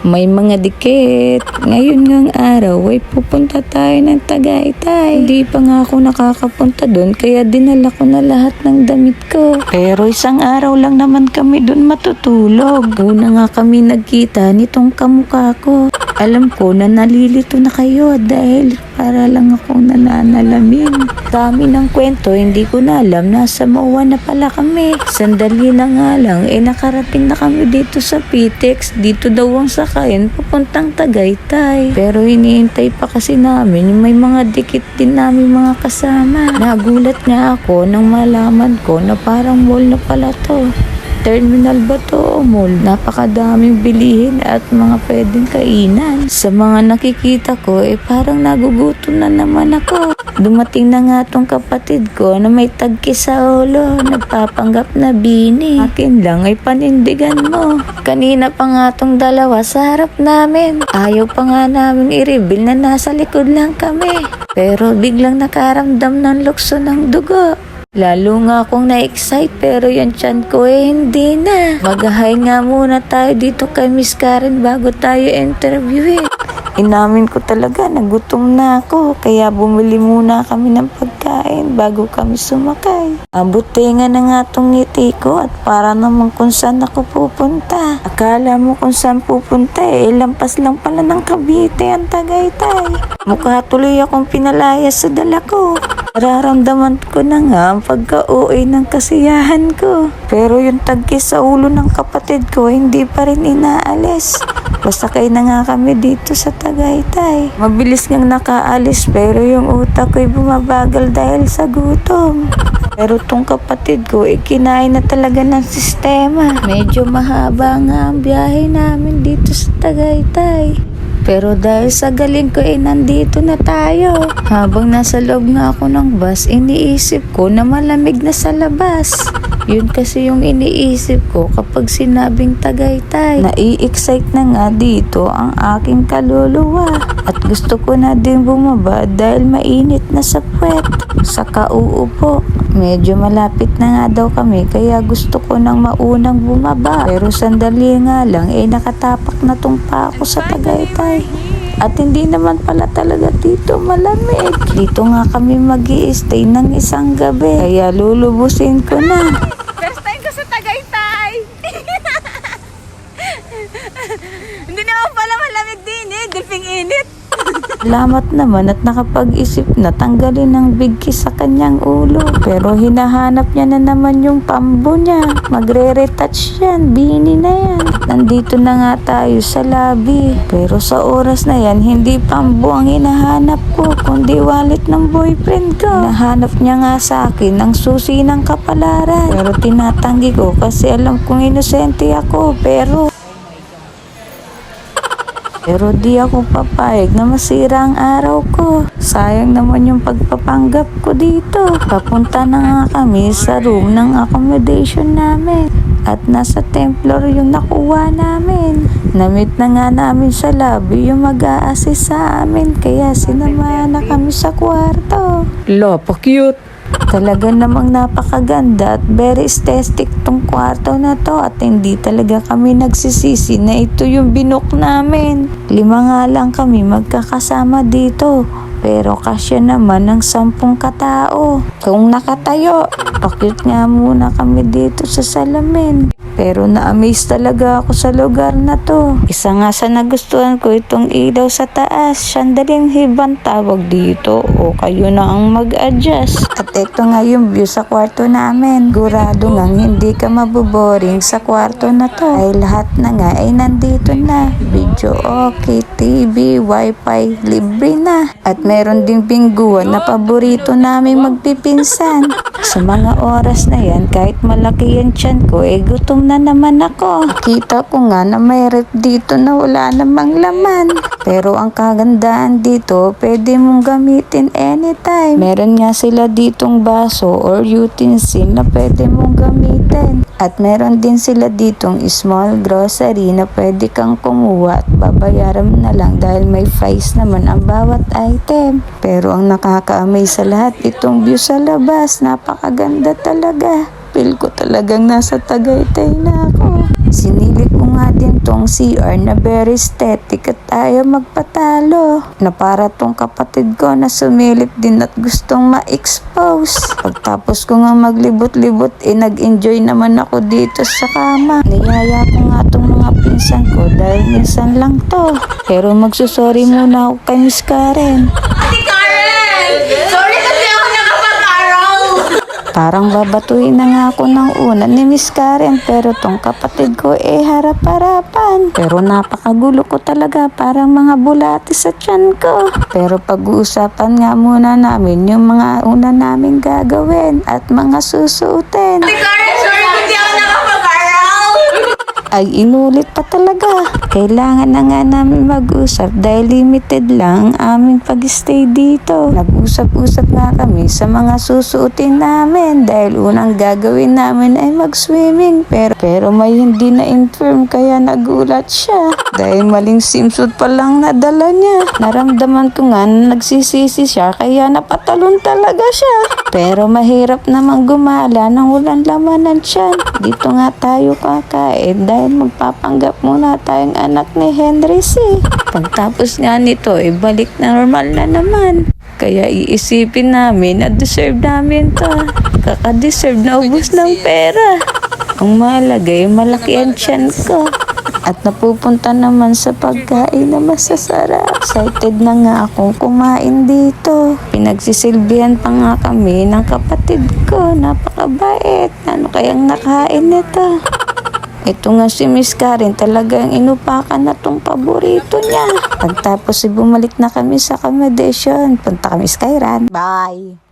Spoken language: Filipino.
may mga dikit. Ngayon ngang araw ay pupunta tayo ng Tagaytay. Hindi pa nga ako nakakapunta doon kaya dinala ko na lahat ng damit ko. Pero isang araw lang naman kami doon matutulog. Una nga kami nagkita nitong kamukha ko. Alam ko na nalilito na kayo dahil para lang akong nananalamin. Dami ng kwento, hindi ko na alam, nasa MOA na pala kami. Sandali na nga lang, nakarating na kami dito sa PTEX. Dito daw ang sakayan, papuntang Tagaytay. Pero iniintay pa kasi namin yung may mga dikit din namin mga kasama. Nagulat nga ako nang malaman ko na parang mall na pala to. Terminal ba to o mall? Napakadaming bilihin at mga pwedeng kainan. Sa mga nakikita ko, parang nagugutom na naman ako. Dumating na nga tong kapatid ko na may tagki sa ulo. Nagpapanggap na bini. Akin lang ay panindigan mo. Kanina pa nga tong dalawa sa harap namin. Ayaw pa nga namin i-reveal na nasa likod lang kami. Pero biglang nakaramdam ng lukso ng dugo. Lalo nga akong na-excite pero yung tiyan ko hindi na. Mag-hi nga muna tayo dito kay Miss Karen bago tayo interviewin. Inamin ko talaga nagutom na ako kaya bumili muna kami ng pagkain bago kami sumakay. Buti nga na nga tong ngiti ko at para naman kung saan ako pupunta. Akala mo kung saan pupunta lampas lang pala ng Cavite ang Tagaytay. Mukha tuloy akong pinalaya sa dala ko. Nararamdaman ko na nga ang pagka-uwi ng kasiyahan ko. Pero yung tagki sa ulo ng kapatid ko hindi pa rin inaalis. Pasakay na nga kami dito sa Tagaytay. Mabilis ngang nakaalis pero yung utak ko'y bumabagal dahil sa gutom. Pero tong kapatid ko, kinain na talaga ng sistema. Medyo mahaba nga ang biyahe namin dito sa Tagaytay. Pero dahil sa galing ko nandito na tayo. Habang nasa loob nga ako ng bus, iniisip ko na malamig na sa labas. Yun kasi yung iniisip ko kapag sinabing Tagaytay. Nai-excite na nga dito ang aking kaluluwa. At gusto ko na din bumaba dahil mainit na sa puwet. Saka uupo. Medyo malapit na nga daw kami kaya gusto ko nang maunang bumaba. Pero sandali nga lang nakatapak na tong pa ako sa Tagaytay. At hindi naman pala talaga dito malamig. Dito nga kami mag-i-stay ng isang gabi. Kaya lulubusin ko na. First time ko sa Tagaytay. Hindi naman pala malamig din gulping init. Salamat naman at nakapag-isip na tanggalin ang bigki sa kanyang ulo. Pero hinahanap niya na naman yung pambo niya. Magre-retouch yan, bini na yan. Nandito na nga tayo sa lobby. Pero sa oras na yan, hindi pambo ang hinahanap ko, kundi wallet ng boyfriend ko. Hinahanap niya nga sa akin ang susi ng kapalaran. Pero tinatanggi ko kasi alam kong inosente ako. Pero di ako papayag na masira ang araw ko. Sayang naman yung pagpapanggap ko dito. Papunta na nga kami sa room ng accommodation namin. At nasa 10th floor yung nakuha namin. Namit na nga namin sa lobby yung mag-a-assist sa amin. Kaya sinamahan na kami sa kwarto. Pa-cute. Talaga namang napakaganda at very aesthetic tong kwarto na to at hindi talaga kami nagsisisi na ito yung binook namin. 5 nga lang kami magkakasama dito. Pero kasya naman ng 10 katao. Kung nakatayo, pakit nga muna kami dito sa salamin. Pero na-amaze talaga ako sa lugar na to. Isa nga sa nagustuhan ko itong ilaw sa taas. Shandaling hibang tawag dito o kayo na ang mag-adjust. At ito nga yung view sa kwarto namin. Gurado nga hindi ka maboboring sa kwarto na to. Ay lahat na nga ay nandito na. Video okay, TV, wifi, libre na. At meron ding bingguan na paborito namin magpipinsan. Sa mga oras na yan, kahit malaki yung tiyan ko, gutom na naman ako. Kita ko nga na may rep dito na wala namang laman. Pero ang kagandahan dito, pwede mong gamitin anytime. Meron nga sila ditong baso or utensil na pwede mong gamitin. At meron din sila ditong small grocery na pwede kang kumuha at babayaran na lang dahil may price naman ang bawat item. Pero ang nakaka-amaze sa lahat, itong view sa labas, napakaganda talaga. Feel ko talagang nasa Tagaytay na ako. Sinilip ko nga nga din tong CR na very aesthetic at ayaw magpatalo. Na para tong kapatid ko na sumilip din at gustong ma-expose. Pagtapos ko nga maglibot-libot, nag-enjoy naman ako dito sa kama. Niyaya ko nga tong mga pinsan ko dahil minsan lang to. Pero magsusorry muna ako kay Miss Karen. Ate Karen! Sorry kasi ako nakapag-araw! Parang babatuhin na nga ako ng una ni Miss Karen, pero tong kapatid ko harap-harapan. Pero napakagulo ko talaga, parang mga bulati sa tiyan ko. Pero pag-uusapan nga muna namin yung mga una naming gagawin at mga susuotin. Ate Karen, sorry kasi ako nakapag-araw! Ay inulit pa talaga. Kailangan na nga namin mag-usap dahil limited lang ang aming pag-stay dito. Nag-usap-usap nga kami sa mga susuotin namin dahil unang gagawin namin ay mag-swimming. Pero may hindi na-inform kaya nagulat siya dahil maling swimsuit pa lang nadala niya. Naramdaman ko nga na nagsisisi siya kaya napatalon talaga siya. Pero mahirap namang gumala nang walang laman ng tiyan. Dito nga tayo kakain dahil magpapanggap muna tayong anak ni Henry C. Pagtapos nga nito, balik na normal na naman. Kaya iisipin namin na deserve namin to. Kaka-deserve na ubos ng pera. Ang mahalaga malaki ang tiyan ko. At napupunta naman sa pagkain na masasarap. Excited na nga akong kumain dito. Pinagsisilbihan pa nga kami ng kapatid ko. Napakabait. Ano kayang nakain nito? Ito nga si Miss Karen, talagang inupakan na tong paborito niya. Pagtapos bumalik na kami sa accommodation. Punta kami sa Kairan. Bye!